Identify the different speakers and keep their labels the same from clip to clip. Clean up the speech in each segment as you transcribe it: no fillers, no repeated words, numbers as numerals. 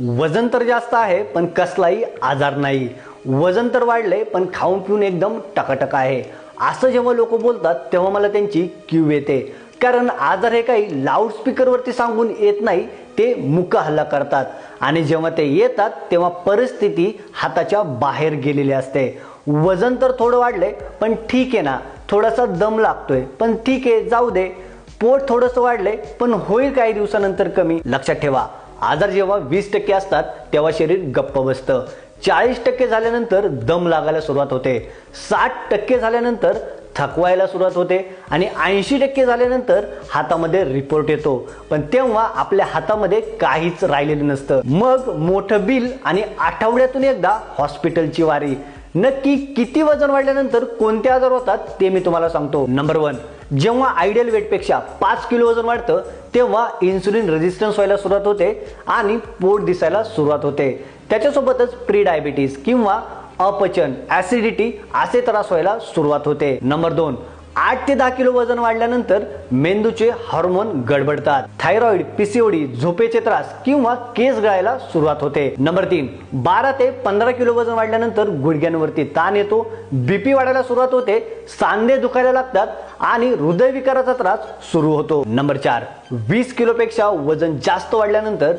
Speaker 1: वजन तर जास्त आहे पण कसलाही आजार नाही. वजन तर वाढले पण खाऊन पिऊन एकदम टकाटक आहे, असं जेव्हा लोक बोलतात तेव्हा मला त्यांची कीव येते. कारण आजार हे काही लाऊडस्पीकरवरती सांगून येत नाही, ते मुका हल्ला करतात आणि जेव्हा ते येतात तेव्हा परिस्थिती हाताच्या बाहेर गेलेली असते. वजन तर थोडं वाढले पण ठीक आहे ना, थोडासा दम लागतोय पण ठीक आहे जाऊ दे. पोट थोडंसं वाढले पण होईल काही दिवसानंतर कमी. लक्षात ठेवा, आजार जेव्हा 20% असतात तेव्हा शरीर गप्प बसतं. 40% झाल्यानंतर दम लागायला सुरुवात होते, 60% झाल्यानंतर थकवायला सुरुवात होते आणि 80% झाल्यानंतर हातामध्ये रिपोर्ट येतो. पण तेव्हा आपल्या हातामध्ये काहीच राहिलेलं नसतं. मग मोठं बिल आणि आठवड्यातून एकदा हॉस्पिटलची वारी. नक्की किती वजन वाढल्यानंतर कोणते आजार होतात ते मी तुम्हाला सांगतो. नंबर 1, जेव्हा आयडियल वेटपेक्षा 5 किलो वजन वाढतं तेव्हा इन्सुलिन रेझिस्टन्स व्हायला सुरुवात होते आणि पोट दिसायला सुरुवात होते. त्याच्यासोबतच प्री डायबिटीज किंवा अपचन, ऍसिडिटी असे त्रास व्हायला सुरुवात होते. नंबर 2, 8 ते 10 किलो वजन वाढल्यानंतर मेंदूचे हार्मोन गडबडतात. थायरॉइड, पीसीओडी, झोपेचे त्रास किंवा केस गळायला सुरुवात होते. नंबर 3, 12 ते 15 किलो वजन वाढल्यानंतर गुडघ्यांवरती ताण येतो, बीपी वाढायला सुरुवात होते, सांधे दुखायला लागतात आणि हृदयविकाराचा त्रास सुरू होतो. नंबर 4, 20 किलोपेक्षा वजन जास्त वाढल्यानंतर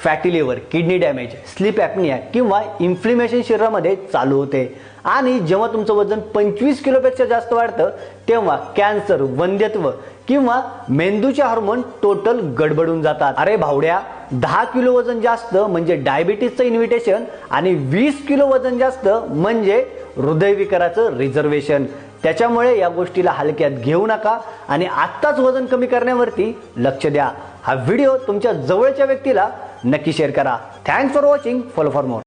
Speaker 1: fatty liver, kidney damage, sleep apnoea किंवा इन्फ्लेमेशन शरीरामध्ये चालू होते. आणि जेव्हा तुमचं वजन 25 किलोपेक्षा जास्त वाढतं तेव्हा कॅन्सर, वंध्यत्व किंवा मेंदूचे हार्मोन टोटल गडबडून जातात. अरे भावड्या, 10 किलो वजन जास्त म्हणजे डायबिटीजचं इन्व्हिटेशन आणि 20 किलो वजन जास्त म्हणजे हृदयविकाराचं रिझर्वेशन. त्याच्यामुळे या गोष्टीला हलक्यात घेऊ नका आणि आत्ताच वजन कमी करण्यावरती लक्ष द्या. हा व्हिडिओ तुमच्या जवळच्या व्यक्तीला नक्की शेअर करा. Thanks for watching. Follow for more.